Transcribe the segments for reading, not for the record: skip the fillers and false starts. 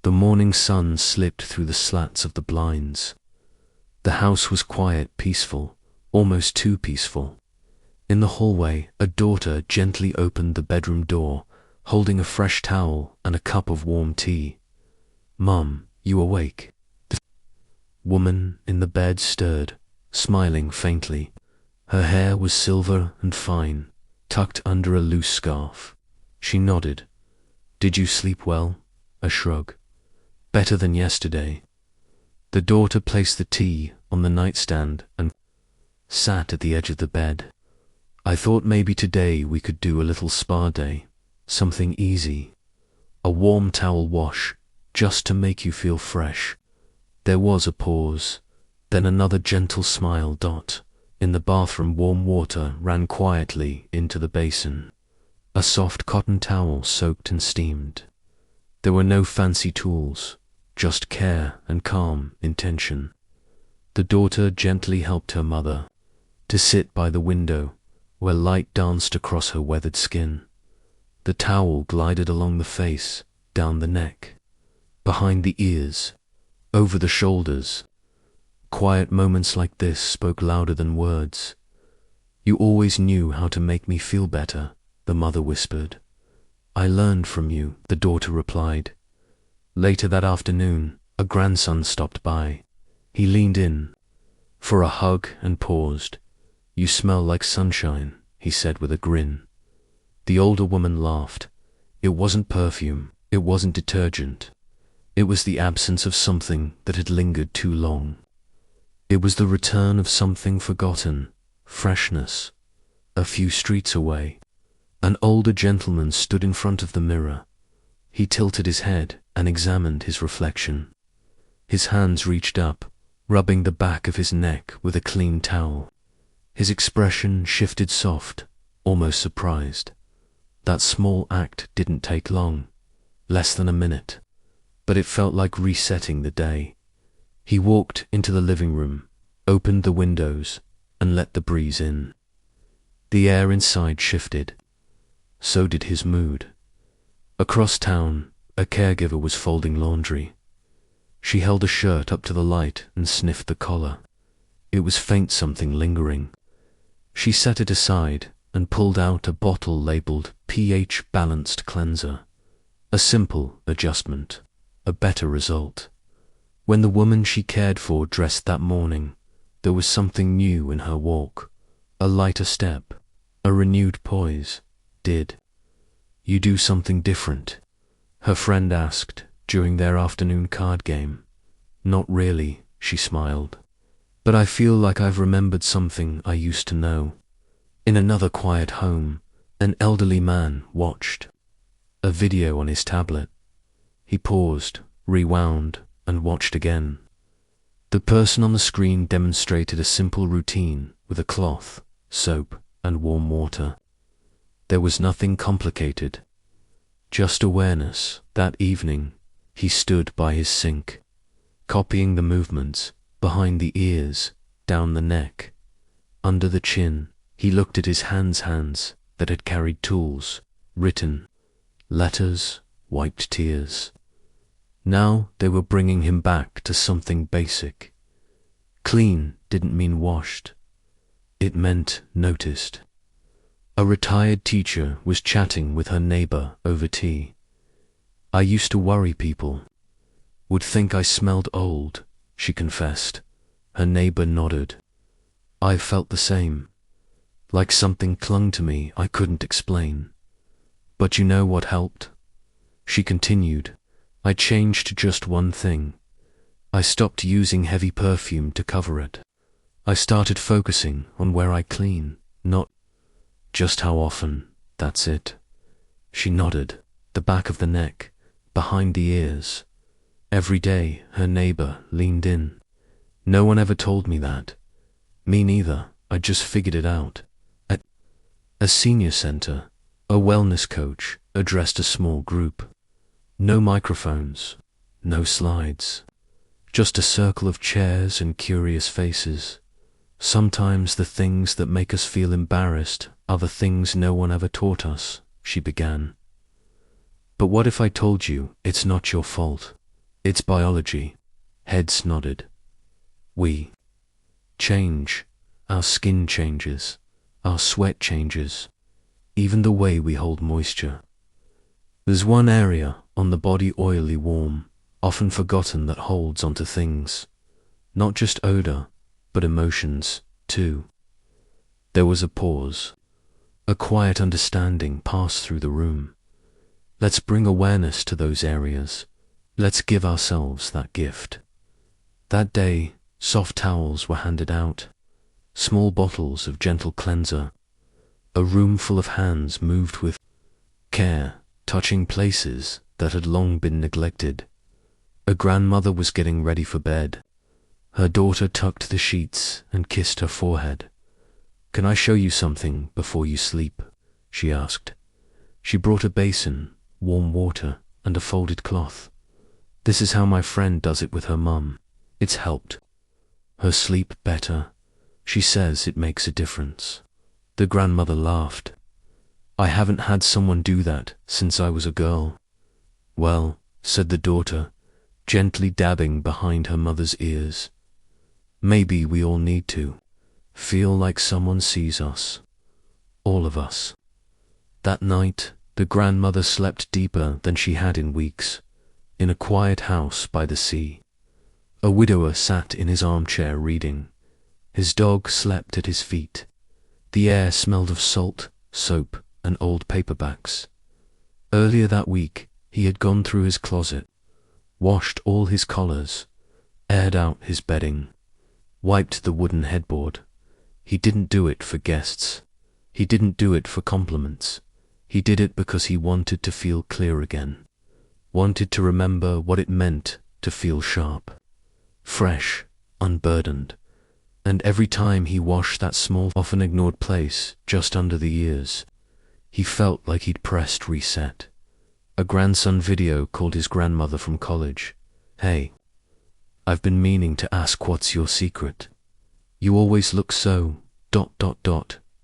The morning sun slipped through the slats of the blinds. The house was quiet, peaceful, almost too peaceful. In the hallway, a daughter gently opened the bedroom door, holding a fresh towel and a cup of warm tea. "Mum, you awake?" The woman in the bed stirred, smiling faintly. Her hair was silver and fine, tucked under a loose scarf. She nodded. "Did you sleep well?" A shrug. "Better than yesterday." The daughter placed the tea on the nightstand and sat at the edge of the bed. "I thought maybe today we could do a little spa day, something easy. A warm towel wash, just to make you feel fresh." There was a pause, then another gentle smile. In the bathroom, warm water ran quietly into the basin. A soft cotton towel soaked and steamed. There were no fancy tools, just care and calm intention. The daughter gently helped her mother to sit by the window, where light danced across her weathered skin. The towel glided along the face, down the neck, behind the ears, over the shoulders. Quiet moments like this spoke louder than words. "You always knew how to make me feel better," the mother whispered. "I learned from you," the daughter replied. Later that afternoon, a grandson stopped by. He leaned in for a hug and paused. "You smell like sunshine," he said with a grin. The older woman laughed. It wasn't perfume, it wasn't detergent. It was the absence of something that had lingered too long. It was the return of something forgotten, freshness. A few streets away, an older gentleman stood in front of the mirror. He tilted his head and examined his reflection. His hands reached up, rubbing the back of his neck with a clean towel. His expression shifted soft, almost surprised. That small act didn't take long, less than a minute, but it felt like resetting the day. He walked into the living room, opened the windows, and let the breeze in. The air inside shifted. So did his mood. Across town, a caregiver was folding laundry. She held a shirt up to the light and sniffed the collar. It was faint, something lingering. She set it aside and pulled out a bottle labeled pH Balanced Cleanser. A simple adjustment, a better result. When the woman she cared for dressed that morning, there was something new in her walk, a lighter step, a renewed poise. "Did you do something different?" her friend asked during their afternoon card game. "Not really," she smiled. "But I feel like I've remembered something I used to know." In another quiet home, an elderly man watched a video on his tablet. He paused, rewound, and watched again. The person on the screen demonstrated a simple routine with a cloth, soap, and warm water. There was nothing complicated, just awareness. That evening, he stood by his sink, copying the movements behind the ears, down the neck, under the chin. He looked at his hands that had carried tools, written letters, wiped tears. Now they were bringing him back to something basic. Clean didn't mean washed. It meant noticed. A retired teacher was chatting with her neighbor over tea. "I used to worry people would think I smelled old," she confessed. Her neighbor nodded. "I felt the same. Like something clung to me I couldn't explain. But you know what helped?" She continued. "I changed just one thing. I stopped using heavy perfume to cover it. I started focusing on where I clean, not just how often. That's it." She nodded. The back of the neck, behind the ears. Every day, her neighbor leaned in. "No one ever told me that." "Me neither. I just figured it out." At a senior center, a wellness coach addressed a small group. No microphones, no slides. Just a circle of chairs and curious faces. "Sometimes the things that make us feel embarrassed are the things no one ever taught us," she began. "But what if I told you it's not your fault? It's biology. Heads nodded. We change. Our skin changes. Our sweat changes. Even the way we hold moisture. There's one area on the body, oily, warm, often forgotten, that holds onto things. Not just odor, but emotions, too. There was a pause. A quiet understanding passed through the room. Let's bring awareness to those areas. Let's give ourselves that gift. That day, soft towels were handed out. Small bottles of gentle cleanser. A room full of hands moved with care, touching places that had long been neglected. A grandmother was getting ready for bed. Her daughter tucked the sheets and kissed her forehead. "Can I show you something before you sleep?" she asked. She brought a basin, warm water, and a folded cloth. "This is how my friend does it with her mum. It's helped her sleep better. She says it makes a difference." The grandmother laughed. "I haven't had someone do that since I was a girl." "Well," said the daughter, gently dabbing behind her mother's ears, "maybe we all need to feel like someone sees us. All of us." That night, the grandmother slept deeper than she had in weeks, in a quiet house by the sea. A widower sat in his armchair reading. His dog slept at his feet. The air smelled of salt, soap, and old paperbacks. Earlier that week, he had gone through his closet, washed all his collars, aired out his bedding, wiped the wooden headboard. He didn't do it for guests. He didn't do it for compliments. He did it because he wanted to feel clear again, wanted to remember what it meant to feel sharp, fresh, unburdened. And every time he washed that small, often ignored place just under the ears, he felt like he'd pressed reset. A grandson video called his grandmother from college. "Hey, I've been meaning to ask, what's your secret? You always look so ...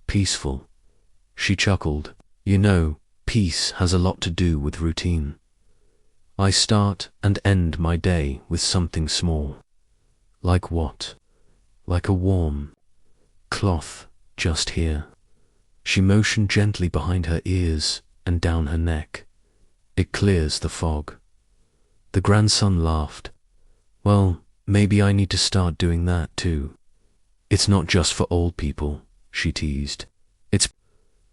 peaceful." She chuckled. "You know, peace has a lot to do with routine. I start and end my day with something small." "Like what?" "Like a warm cloth just here." She motioned gently behind her ears and down her neck. "It clears the fog." The grandson laughed. "Well, maybe I need to start doing that too." "It's not just for old people," she teased. "It's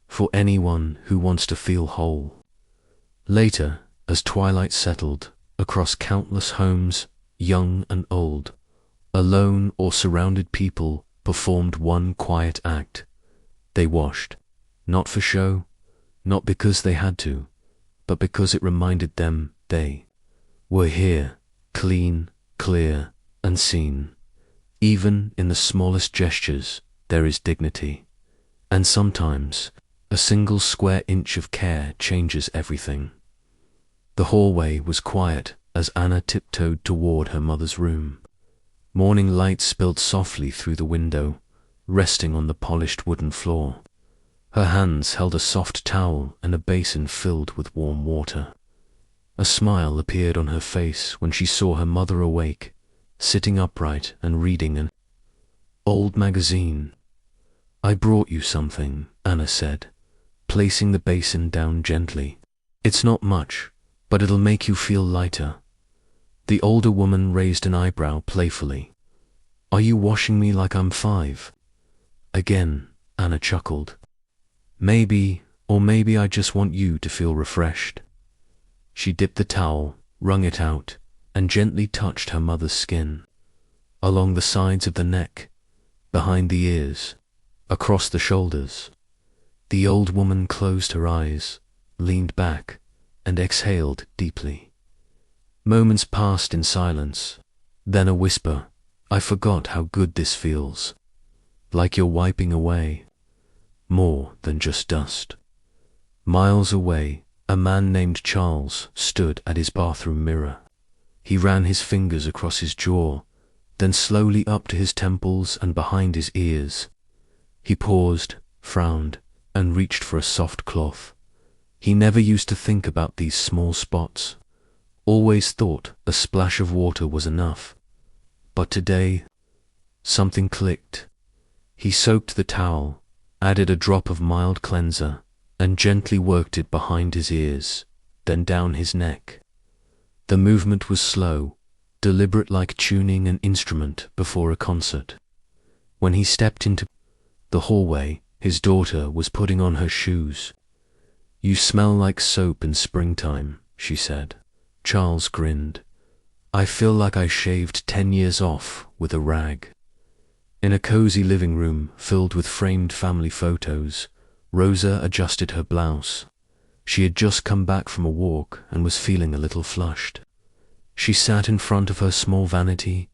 for anyone who wants to feel whole." Later, as twilight settled across countless homes, young and old, alone or surrounded, people performed one quiet act. They washed, not for show, not because they had to, but because it reminded them they were here, clean, clear, and seen. Even in the smallest gestures, there is dignity. And sometimes, a single square inch of care changes everything. The hallway was quiet as Anna tiptoed toward her mother's room. Morning light spilled softly through the window, resting on the polished wooden floor. Her hands held a soft towel and a basin filled with warm water. A smile appeared on her face when she saw her mother awake, sitting upright and reading an old magazine. "I brought you something," Anna said, placing the basin down gently. "It's not much, but it'll make you feel lighter." The older woman raised an eyebrow playfully. "Are you washing me like I'm 5? Again," Anna chuckled. "Maybe, or maybe I just want you to feel refreshed." She dipped the towel, wrung it out, and gently touched her mother's skin. Along the sides of the neck, behind the ears, across the shoulders. The old woman closed her eyes, leaned back, and exhaled deeply. Moments passed in silence, then a whisper. "I forgot how good this feels. Like you're wiping away more than just dust." Miles away, a man named Charles stood at his bathroom mirror. He ran his fingers across his jaw, then slowly up to his temples and behind his ears. He paused, frowned, and reached for a soft cloth. He never used to think about these small spots, always thought a splash of water was enough. But today, something clicked. He soaked the towel, added a drop of mild cleanser, and gently worked it behind his ears, then down his neck. The movement was slow, deliberate, like tuning an instrument before a concert. When he stepped into the hallway, his daughter was putting on her shoes. "You smell like soap in springtime," she said. Charles grinned. "I feel like I shaved 10 years off with a rag." In a cozy living room filled with framed family photos, Rosa adjusted her blouse. She had just come back from a walk and was feeling a little flushed. She sat in front of her small vanity,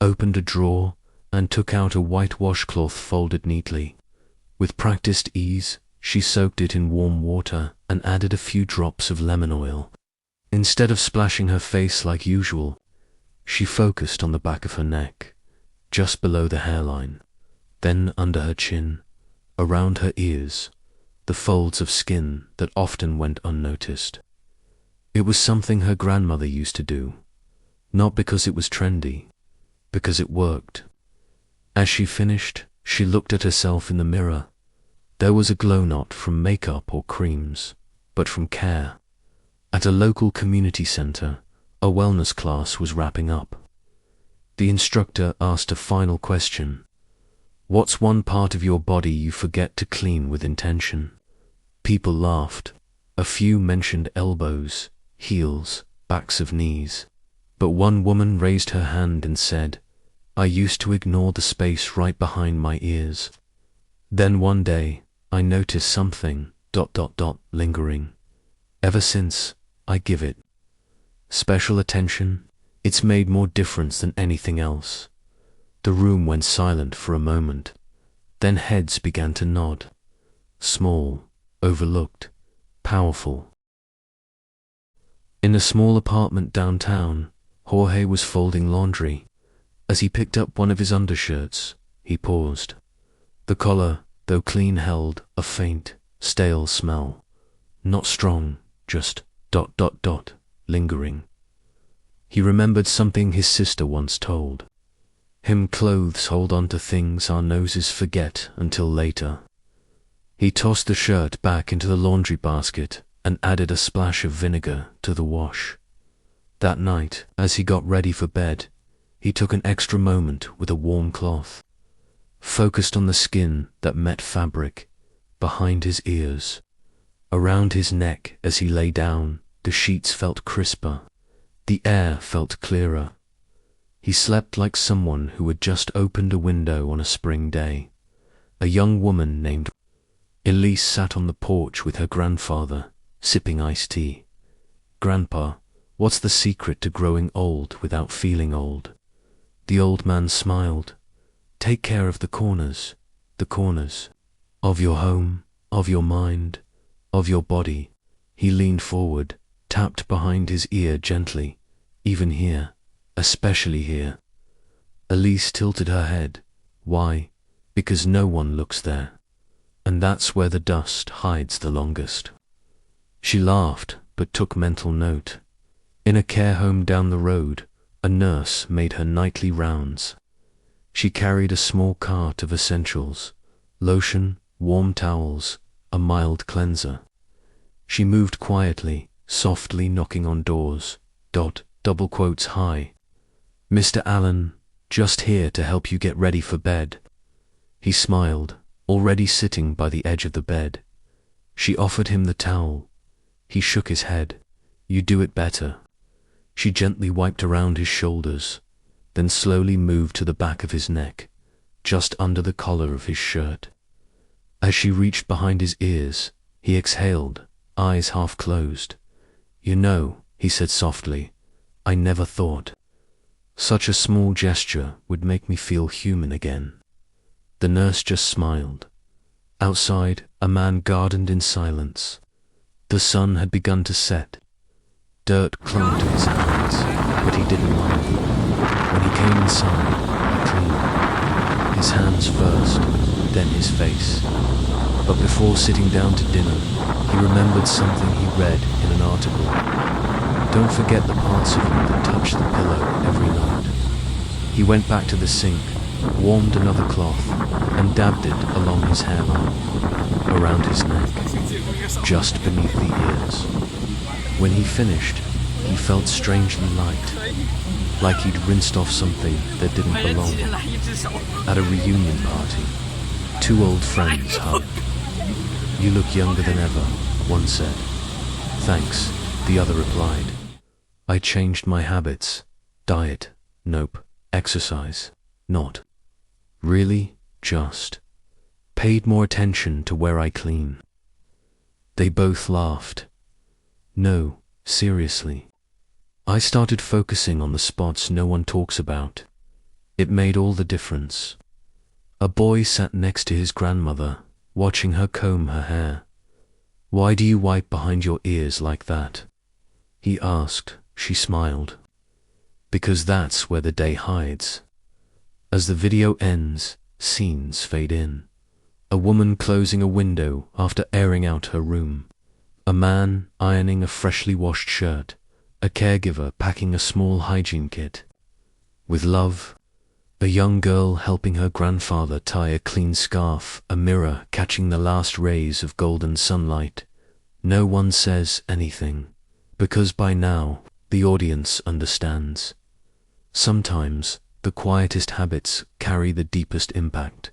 opened a drawer, and took out a white washcloth folded neatly. With practiced ease, she soaked it in warm water and added a few drops of lemon oil. Instead of splashing her face like usual, she focused on the back of her neck, just below the hairline, then under her chin, around her ears, the folds of skin that often went unnoticed. It was something her grandmother used to do, not because it was trendy, because it worked. As she finished, she looked at herself in the mirror. There was a glow not from makeup or creams, but from care. At a local community center, a wellness class was wrapping up. The instructor asked a final question. "What's one part of your body you forget to clean with intention?" People laughed. A few mentioned elbows, heels, backs of knees. But one woman raised her hand and said, "I used to ignore the space right behind my ears. Then one day, I noticed something, lingering. Ever since, I give it special attention. It's made more difference than anything else." The room went silent for a moment. Then heads began to nod. Small, overlooked, powerful. In a small apartment downtown, Jorge was folding laundry. As he picked up one of his undershirts, he paused. The collar, though clean, held a faint, stale smell. Not strong, just ... lingering. He remembered something his sister once told him: clothes hold on to things our noses forget until later. He tossed the shirt back into the laundry basket and added a splash of vinegar to the wash. That night, as he got ready for bed, he took an extra moment with a warm cloth, focused on the skin that met fabric, behind his ears, around his neck. As he lay down, the sheets felt crisper, the air felt clearer. He slept like someone who had just opened a window on a spring day. A young woman named Elise sat on the porch with her grandfather, sipping iced tea. "Grandpa, what's the secret to growing old without feeling old?" The old man smiled. "Take care of the corners of your home, of your mind, of your body." He leaned forward, tapped behind his ear gently. "Even here, especially here." Elise tilted her head. "Why?" "Because no one looks there. And that's where the dust hides the longest." She laughed, but took mental note. In a care home down the road, a nurse made her nightly rounds. She carried a small cart of essentials: lotion, warm towels, a mild cleanser. She moved quietly, softly knocking on doors, double quotes high. "Mr. Allen, just here to help you get ready for bed." He smiled, already sitting by the edge of the bed. She offered him the towel. He shook his head. "You do it better." She gently wiped around his shoulders, then slowly moved to the back of his neck, just under the collar of his shirt. As she reached behind his ears, he exhaled, eyes half closed. "You know," he said softly, "I never thought such a small gesture would make me feel human again." The nurse just smiled. Outside, a man gardened in silence. The sun had begun to set. Dirt clung to his hands, but he didn't mind. When he came inside, he cleaned his hands first, then his face. But before sitting down to dinner, he remembered something he read in an article. Don't forget the parts of you that touch the pillow every night. He went back to the sink, warmed another cloth, and dabbed it along his hairline, around his neck, just beneath the ears. When he finished, he felt strangely light, like he'd rinsed off something that didn't belong. At a reunion party, two old friends hugged. "You look younger than ever," one said. "Thanks," the other replied. "I changed my habits. Diet, nope. Exercise, not. Really, just. Paid more attention to where I clean." They both laughed. "No, seriously. I started focusing on the spots no one talks about. It made all the difference." A boy sat next to his grandmother, watching her comb her hair. "Why do you wipe behind your ears like that?" he asked. She smiled. "Because that's where the day hides." As the video ends, scenes fade in. A woman closing a window after airing out her room. A man ironing a freshly washed shirt. A caregiver packing a small hygiene kit. With love, a young girl helping her grandfather tie a clean scarf, a mirror catching the last rays of golden sunlight. No one says anything, because by now the audience understands. Sometimes the quietest habits carry the deepest impact.